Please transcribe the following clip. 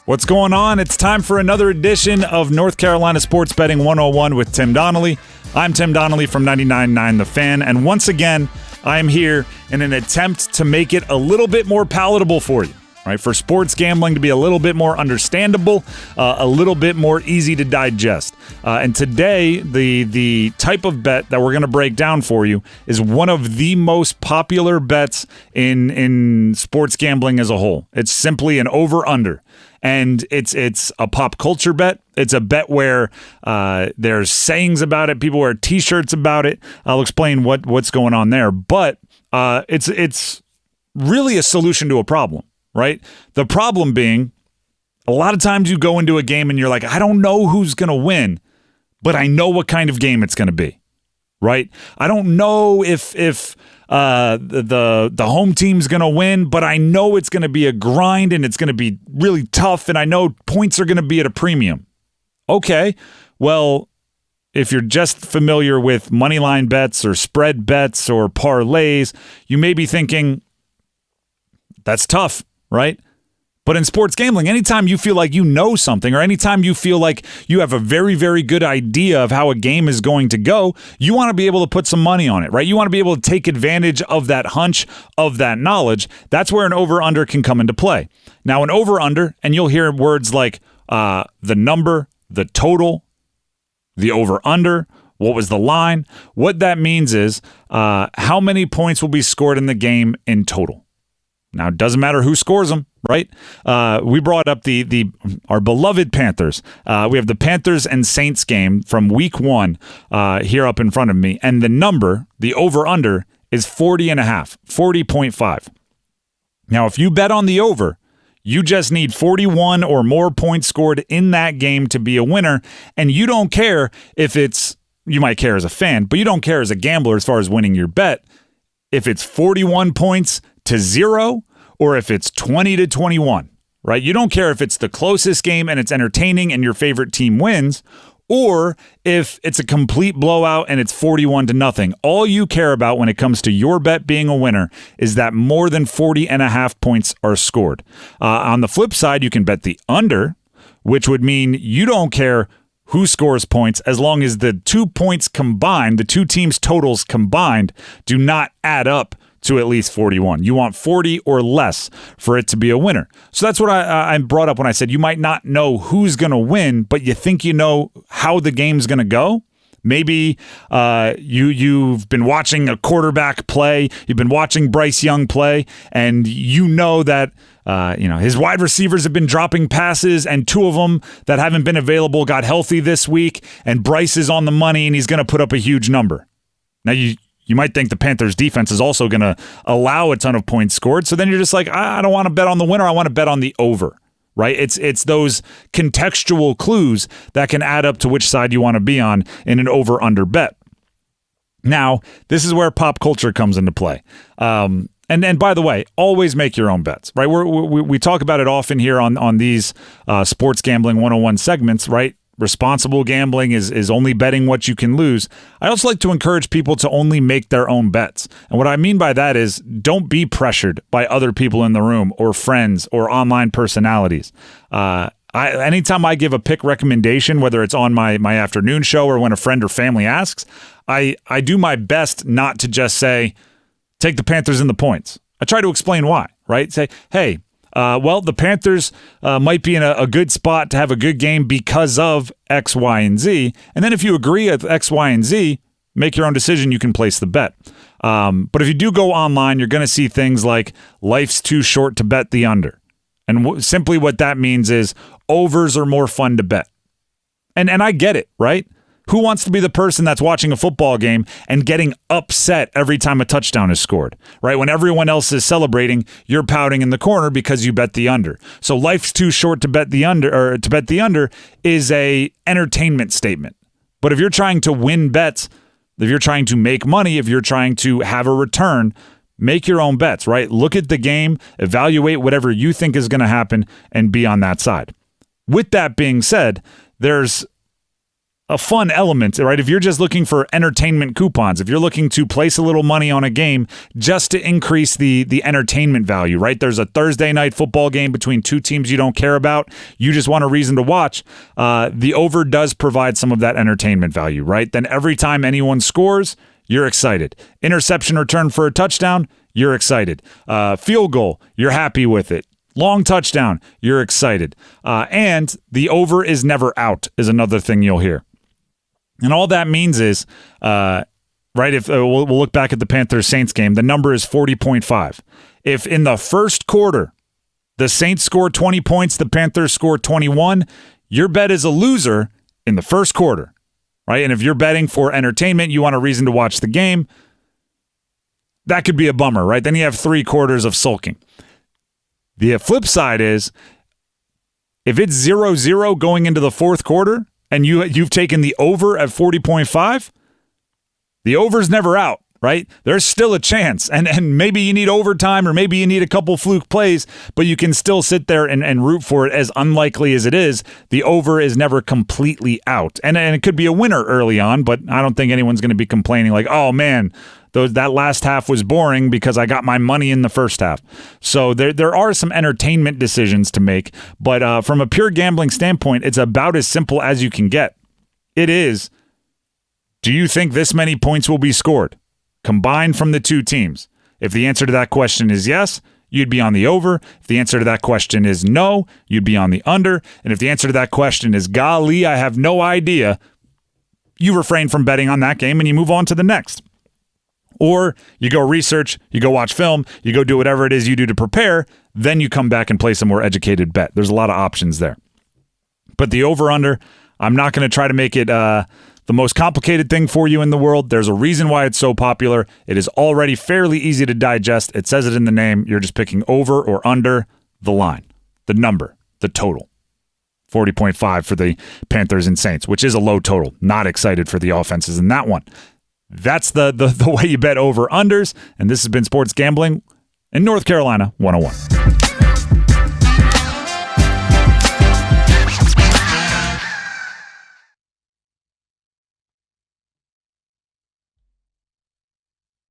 What's going on? It's time for another edition of North Carolina Sports Betting 101 with Tim Donnelly. I'm Tim Donnelly from 99.9 The Fan, and once again, I am here in an attempt to make it a little bit more palatable for you, right? For sports gambling to be a little bit more understandable, a little bit more easy to digest. And today, the type of bet that we're going to break down for you is one of the most popular bets in sports gambling as a whole. It's simply an over-under. And it's a pop culture bet. It's a bet where there's sayings about it. People wear T-shirts about it. I'll explain what's going on there. But it's really a solution to a problem, right? The problem being, a lot of times you go into a game and you're like, I don't know who's going to win, but I know what kind of game it's going to be, right? I don't know if the home team's going to win, but I know it's going to be a grind and it's going to be really tough, and I know points are going to be at a premium. Okay, well, if you're just familiar with moneyline bets or spread bets or parlays, you may be thinking, that's tough, right? But in sports gambling, anytime you feel like you know something, or anytime you feel like you have a very, very good idea of how a game is going to go, you want to be able to put some money on it, right? You want to be able to take advantage of that hunch, of that knowledge. That's where an over-under can come into play. Now, an over-under, and you'll hear words like the number, the total, the over-under, what was the line? What that means is how many points will be scored in the game in total. Now, it doesn't matter who scores them, right? We brought up our beloved Panthers. We have the Panthers and Saints game from week 1 here up in front of me. And the number, the over-under, is 40.5, 40.5. Now, if you bet on the over, you just need 41 or more points scored in that game to be a winner. And you don't care if you might care as a fan, but you don't care as a gambler as far as winning your bet. If it's 41 points to 0, or if it's 20-21, right? You don't care if it's the closest game and it's entertaining and your favorite team wins, or if it's a complete blowout and it's 41-0. All you care about when it comes to your bet being a winner is that more than 40.5 points are scored. On the flip side, you can bet the under, which would mean you don't care who scores points as long as the 2 points combined, the two teams' totals combined, do not add up to at least 41. You want 40 or less for it to be a winner. So that's what I brought up when I said you might not know who's going to win, but you think you know how the game's going to go. Maybe you've been watching a quarterback play, you've been watching Bryce Young play, and you know that his wide receivers have been dropping passes, and 2 of them that haven't been available got healthy this week, and Bryce is on the money, and he's going to put up a huge number. Now, you might think the Panthers defense is also going to allow a ton of points scored. So then you're just like, I don't want to bet on the winner. I want to bet on the over, right? It's those contextual clues that can add up to which side you want to be on in an over-under bet. Now, this is where pop culture comes into play. And by the way, always make your own bets, right? We talk about it often here on these Sports Gambling 101 segments, right? Responsible gambling is only betting what you can lose. I also like to encourage people to only make their own bets. And what I mean by that is don't be pressured by other people in the room or friends or online personalities. Anytime I give a pick recommendation, whether it's on my afternoon show or when a friend or family asks, I do my best not to just say, take the Panthers in the points. I try to explain why, right? Say, hey, the Panthers might be in a good spot to have a good game because of X, Y, and Z. And then if you agree with X, Y, and Z, make your own decision. You can place the bet. But if you do go online, you're going to see things like life's too short to bet the under. And simply what that means is overs are more fun to bet. And I get it, right? Who wants to be the person that's watching a football game and getting upset every time a touchdown is scored, right? When everyone else is celebrating, you're pouting in the corner because you bet the under. So life's too short to bet the under, or to bet the under is a entertainment statement. But if you're trying to win bets, if you're trying to make money, if you're trying to have a return, make your own bets, right? Look at the game, evaluate whatever you think is going to happen, and be on that side. With that being said, there's a fun element, right? If you're just looking for entertainment coupons, if you're looking to place a little money on a game just to increase the entertainment value, right? There's a Thursday night football game between two teams you don't care about. You just want a reason to watch. The over does provide some of that entertainment value, right? Then every time anyone scores, you're excited. Interception return for a touchdown, you're excited. Field goal, you're happy with it. Long touchdown, you're excited. And the over is never out is another thing you'll hear. And all that means is, right, if we'll look back at the Panthers-Saints game, the number is 40.5. If in the first quarter the Saints score 20 points, the Panthers score 21, your bet is a loser in the first quarter, right? And if you're betting for entertainment, you want a reason to watch the game, that could be a bummer, right? Then you have 3 quarters of sulking. The flip side is, if it's 0-0 going into the fourth quarter, and you've taken the over at 40.5, the over's never out, right? There's still a chance. And maybe you need overtime or maybe you need a couple fluke plays, but you can still sit there and root for it. As unlikely as it is, the over is never completely out. And it could be a winner early on, but I don't think anyone's going to be complaining like, oh man, that last half was boring because I got my money in the first half. So there are some entertainment decisions to make, but from a pure gambling standpoint, it's about as simple as you can get. It is, do you think this many points will be scored combined from the two teams? If the answer to that question is yes, you'd be on the over. If the answer to that question is no, you'd be on the under. And if the answer to that question is golly, I have no idea, you refrain from betting on that game and you move on to the next. Or you go research, you go watch film, you go do whatever it is you do to prepare, then you come back and place a more educated bet. There's a lot of options there. But the over-under, I'm not going to try to make it the most complicated thing for you in the world. There's a reason why it's so popular. It is already fairly easy to digest. It says it in the name. You're just picking over or under the line, the number, the total. 40.5 for the Panthers and Saints, which is a low total. Not excited for the offenses in that one. That's the way you bet over unders, and this has been Sports Gambling in North Carolina 101.